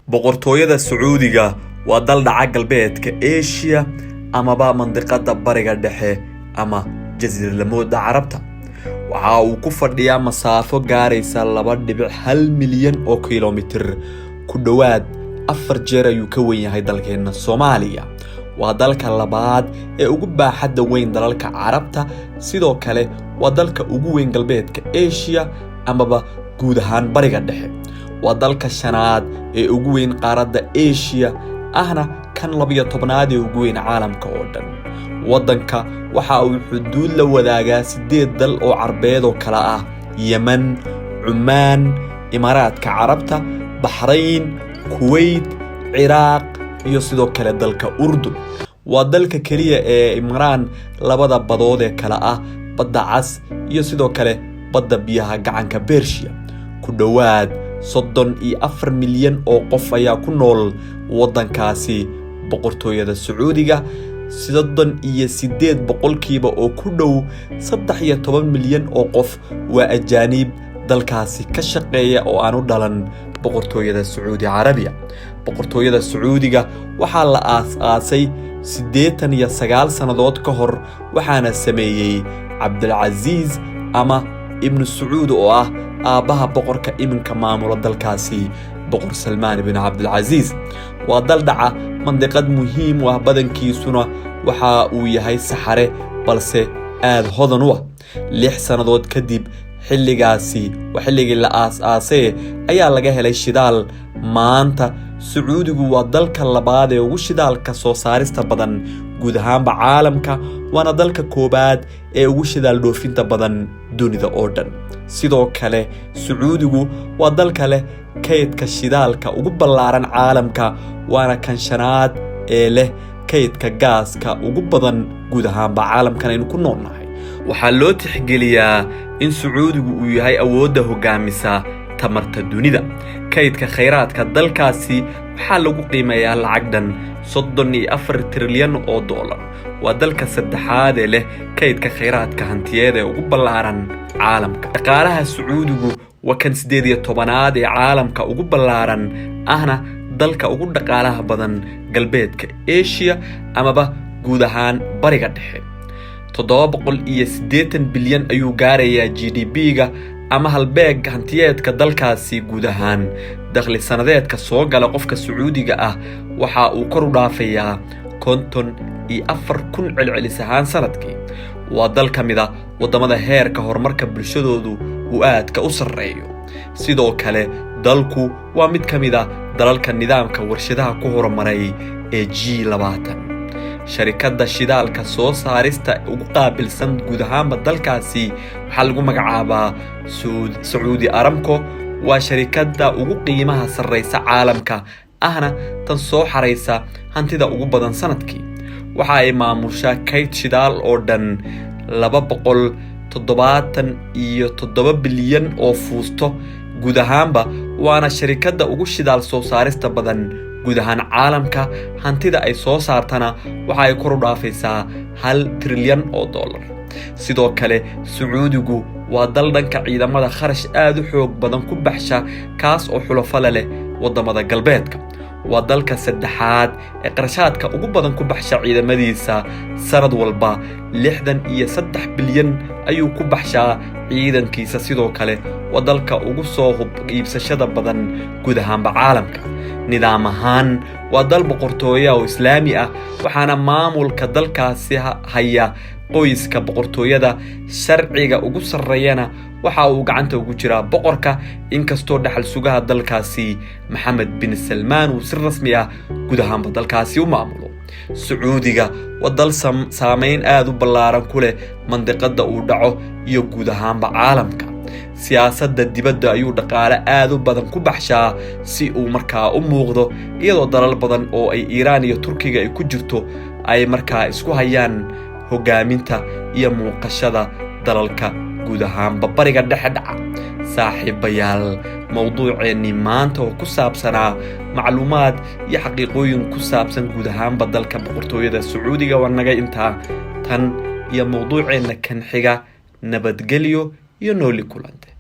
boqortooyada Sacuudiga waa dal dhaca galbeedka Asia amaba mandiqada bariga dhexe ama jasiiradda Carabta. waxa uu ku fadhiyaa masaafo gaaraysa 2.1 milyan oo kiiloomitir ku dhawaad 4 jeer ayuu ka weyn yahay dalkeena Soomaaliya. waa dalka labaad ee ugu baaxadda weyn dalalka Carabta, sidoo kale waa dalka ugu weyn galbeedka Asia amaba guud ahaan bariga dhexe. waa dalka shanaad ee ugu weyn qaaradda Asia ahna kan 12aad ee ugu weyn caalamka oo dhan. wadanka waxa uu xuduud la wadaagaa 8 dal oo Carbeed oo kala ah Yemen, Cumaan, Imaaraadka Carabta, Bahrain, Kuwait, Iraq iyo sidoo kale dalka Urdun. waa dalka kaliya ee Imraan labada badood ee kala ah badda Cas iyo sidoo kale badda biyaha gacanka Persia. ku dhawaad 34 milyan oo qof ayaa ku nool wadankaasi. boqortooyada Sacuudiga 38% oo ku dhow 13 milyan oo qof waa ajaanib dalkaasi ka shaqeeya oo aan u dhalan boqortooyada Sacuudi Carabiya. boqortooyada Sacuudiga waxaa la aasaasay 89 sanadood ka hor, waxaana sameeyay Cabdulaziz ama Ibn Sacuud oo ah aabaha boqorka iminka maamula dalkaasi, boqor Salmaan ibn Cabdulaziz. waa dal dhaca mandiqad muhiim ah, badankiisuna waxa uu yahay saxare balse aad hodan u ah. 6 sanadood kadib xilligii la aasaasay ayaa laga helay shidaal. maanta Sacuudigu waa dalka labaad ee ugu shidaalka soo saarista badan guud ahaanba caalamka, waana dalka koobaad ee ugu shidaal dhoofinta badan dunida oo dhan. sidoo kale Sacuudigu waa dalka leh kaydka shidaalka ugu ballaaran caalamka, waana kan shanaad ee leh kaydka gaaska ugu badan guud ahaanba caalamkan aynu ku noolnahay. waxaa loo tixgeliyaa in Sacuudigu uu yahay awoodda hogaamisa tamarta dunida. kaydka kheyraadka dalkaasi waxaa lagu qiimeeyaa lacag dhan 34 trilyan oo dollar. waa dalka saddexaad ee leh kaydka kheyraadka hantiyeed ee ugu ballaaran caalamka. dhaqaalaha Sacuudigu waa kan 18aad ee caalamka ugu ballaaran, ahna dalka ugu dhaqaalaha badan galbeedka Asia amaba guud ahaan bariga dhexe. 780 bilyan ayuu gaarayaa GDP-ga ama halbeeg hantiyeedka dalkaasi. guud ahaan dakhli sanadeedka soo gala qofka Sacuudiga ah waxa uu kor u dhaafayaa 54,000 celcelis ahaan sanadkii. waa dal ka mid ah wadamada heerka horumarka bulshadoodu uu aadka u sarreeyo. sidoo kale dalku waa mid ka mid ah dalalka nidaamka warshadaha ku horumaray ee G20. sharikadda shidaalka soo saarista ugu qaabilsan guud ahaanba dalkaasi waxaa lagu magacaabaa Saudi Aramco. waa sharikadda ugu qiimaha sarreysa caalamka, ahna tan soo xareysa hantida ugu badan sanadkii. waxa ay maamushaa kayd shidaal oo dhan 277 bilyan oo fuusto guud ahaanba, waana sharikadda ugu shidaal soo saarista badan guud ahaan caalamka. hantida ay soo saartana waxa ay kor u dhaafaysaa 1 trilyan oo dollar. sidoo kale Sacuudigu waa dal dhanka ciidamada kharash aad u xoog badan ku baxsha, kaas oo xulafo leh wadamada galbeedka. waa dalka saddexaad ee qarashaadka ugu badan ku baxsha ciidamadiisa. sanad walba 63 bilyan ayuu ku baxshaa ciidankiisa. sidoo kale waa dalka ugu soo hub iibsashada badan guud ahaanba caalamka. nidaam ahaan waa dal boqortooyo oo islaami ah, waxaana maamulka dalkaasi haya qoyska boqortooyada. sharciga ugu sarreeyana waxa uu gacanta ugu jiraa boqorka, inkastoo dhaxal sugaha dalkaasi Maxamed bin Salmaan uu si rasmi ah guud ahaanba dalkaasi u maamulo. Sacuudiga waa dal saameyn aad u ballaaran ku leh mandiqada uu dhaco iyo guud ahaanba caalamka. siyaasadda dibadda ayuu dhaqaale aad u badan ku baxshaa si uu markaa u muuqdo, iyadoo dalal badan oo ay Iiraan iyo Turkiga ay ku jirto ay markaa isku hayaan hogaaminta iyo muuqashada dalalka guud ahaanba bariga dhexe dhaca. saaxiibayaal, mawduuceennii maanta oo ku saabsanaa macluumaad iyo xaqiiqooyin ku saabsan guud ahaanba dalka boqortooyada Sacuudiga waa naga intaa. tan iyo mawduuceenna kan xiga, nabadgelyo iyo nooli kulante.